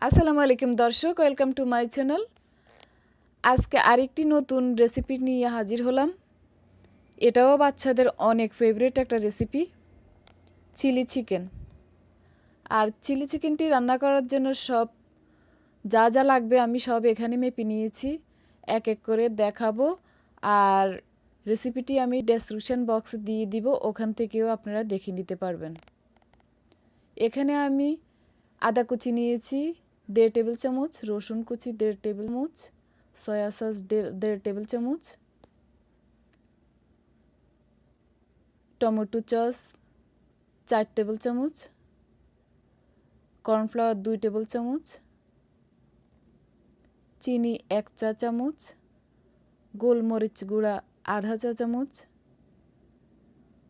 আসসালামু আলাইকুম দর্শক, ওয়েলকাম টু মাই চ্যানেল। আজকে আরেকটি নতুন রেসিপি নিয়ে হাজির হলাম। এটাও বাচ্চাদের অনেক ফেভারিট একটা রেসিপি, চিলি চিকেন। আর চিলি চিকেনটি রান্না করার জন্য যা যা লাগবে আমি সব এখানে মেপে নিয়েছি, এক এক করে দেখাবো। আর রেসিপিটি আমি ডেসক্রিপশন বক্সে দিয়ে দিব, ওখান থেকেও আপনারা দেখে নিতে পারবেন। এখানে আমি আদা কুচি নিয়েছি 1.5 টেবিল চামচ, রসুন কুচি 1.5 টেবিল চামচ, সয়া সস 1.5 টেবিল চামচ, টমেটো সস 4 টেবিল চামচ, কর্নফ্লাওয়ার 2 টেবিল চামচ, চিনি 1 চা চামচ, গোলমরিচ গুঁড়া আধা চা চামচ,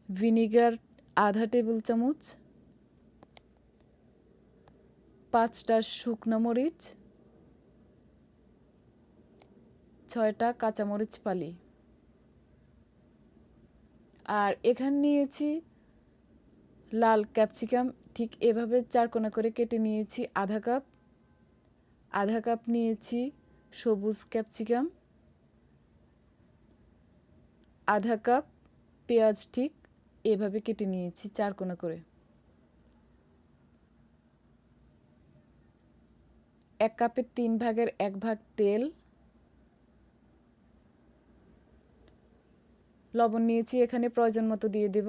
ভিনিগার আধা টেবিল চামচ, 5টা শুকনো মরিচ, 6টা কাঁচামরিচ ফালি। আর এখানে নিয়েছি লাল ক্যাপসিকাম, ঠিক এভাবে 4 কোনা করে কেটে নিয়েছি আধা কাপ নিয়েছি সবুজ ক্যাপসিকাম, আধা কাপ পেঁয়াজ ঠিক এভাবে কেটে নিয়েছি 4 কোনা করে, 1 কাপের 3 ভাগের 1 ভাগ তেল, লবণ নিয়েছি এখানে প্রয়োজন মতো দিয়ে দেব।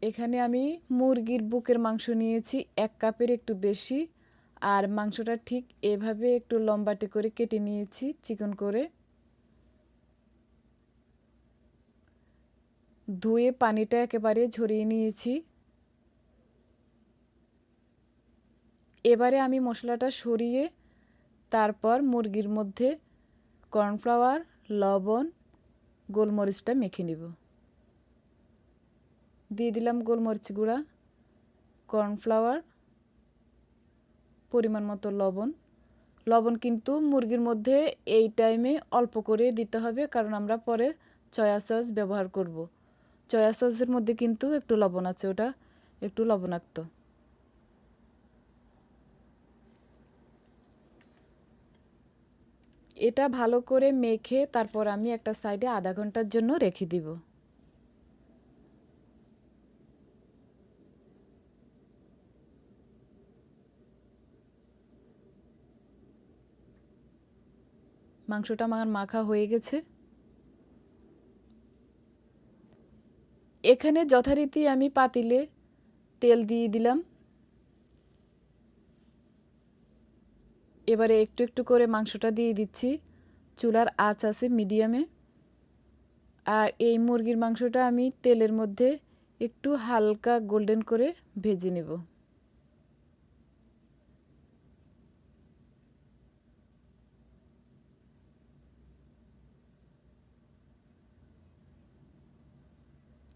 এখানে আমি মুরগির বুকের মাংস নিয়েছি 1 কাপের একটু বেশি, আর মাংসটা ঠিক এভাবে একটু লম্বাটে করে কেটে নিয়েছি চিকন করে, ধুয়ে পানিটা একেবারে ঝরিয়ে নিয়েছি। এবারে আমি মশলাটা সরিয়ে তারপর মুরগির মধ্যে কর্নফ্লাওয়ার, লবণ, গোলমরিচটা মেখে নিব। দিয়ে দিলাম গোলমরিচ গুঁড়া, কর্নফ্লাওয়ার, পরিমাণ মতো লবণ কিন্তু মুরগির মধ্যে এই টাইমে অল্প করে দিতে হবে, কারণ আমরা পরে সয়া সস ব্যবহার করব। সয়া সসের মধ্যে কিন্তু একটু লবণ আছে, ওটা একটু লবণাক্ত। এটা ভালো করে মেখে তারপর আমি একটা সাইডে আধা ঘন্টার জন্য রেখে দিব। মাংসটা আমার মাখা হয়ে গেছে। এখানে যথারীতি আমি পাতিলে তেল দিয়ে দিলাম। এবারে একটু একটু করে মাংসটা দিয়ে দিচ্ছি, চুলার আঁচ আছে মিডিয়ামে। আর এই মুরগির মাংসটা আমি তেলের মধ্যে একটু হালকা গোল্ডেন করে ভেজে নেব।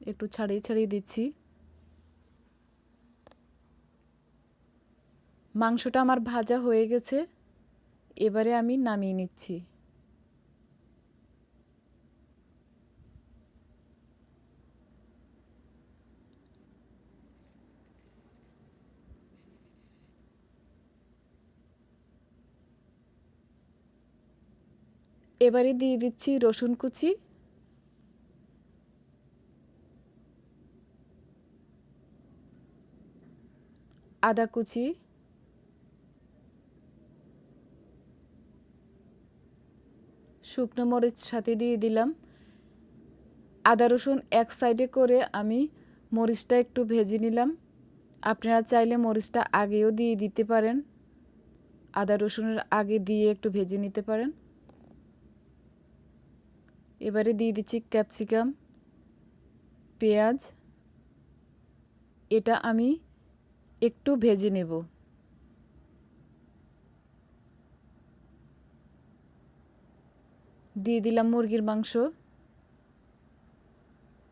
একটু ছাড়িয়ে ছাড়িয়ে দিচ্ছি। মাংসটা আমার ভাজা হয়ে গেছে, এবারে আমি নামিয়ে নিচ্ছি। এবারে দিয়ে দিচ্ছি রসুন কুচি, আদা কুচি, শুকনো মরিচ সাথে দিয়ে দিলাম। আদা রসুন এক সাইডে করে আমি মরিচটা একটু ভেজে নিলাম। আপনারা চাইলে মরিচটা আগেও দিয়ে দিতে পারেন, আদা রসুনের আগে দিয়ে একটু ভেজে নিতে পারেন। এবারে দিয়ে দিচ্ছি ক্যাপসিকাম, পেঁয়াজ, এটা আমি একটু ভেজে নেব। দিয়ে দিলাম মুরগির মাংস।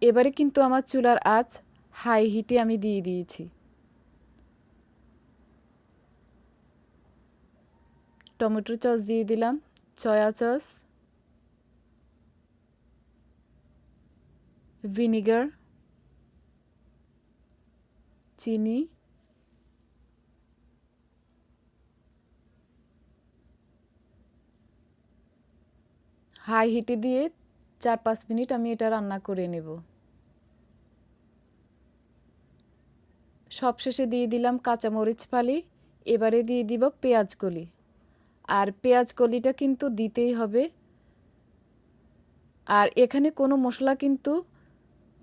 এবারে কিন্তু আমার চুলার আঁচ হাই হিটে আমি দিয়ে দিয়েছি। টমেটো সস দিয়ে দিলাম, সয়া সস, ভিনিগার, চিনি, হাই হিটে দিয়ে 4-5 মিনিট আমি এটা রান্না করে নেব। সবশেষে দিয়ে দিলাম কাঁচামরিচ ফালি, এবারে দিয়ে দিব পেঁয়াজ কলি। আর পেঁয়াজ কলিটা কিন্তু দিতেই হবে। আর এখানে কোনো মশলা কিন্তু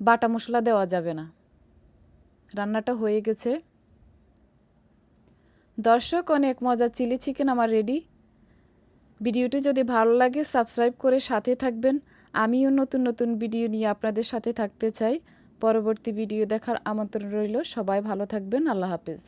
বাটা মশলা দেওয়া যাবে না। রান্নাটা হয়ে গেছে। দর্শক, অনেক মজার চিলি চিকেন আমার রেডি। ভিডিওটি যদি ভালো লাগে সাবস্ক্রাইব করে সাথে থাকবেন। আমিও নতুন নতুন ভিডিও নিয়ে আপনাদের সাথে থাকতে চাই। পরবর্তী ভিডিও দেখার আমন্ত্রণ রইল। সবাই ভালো থাকবেন। আল্লাহ হাফেজ।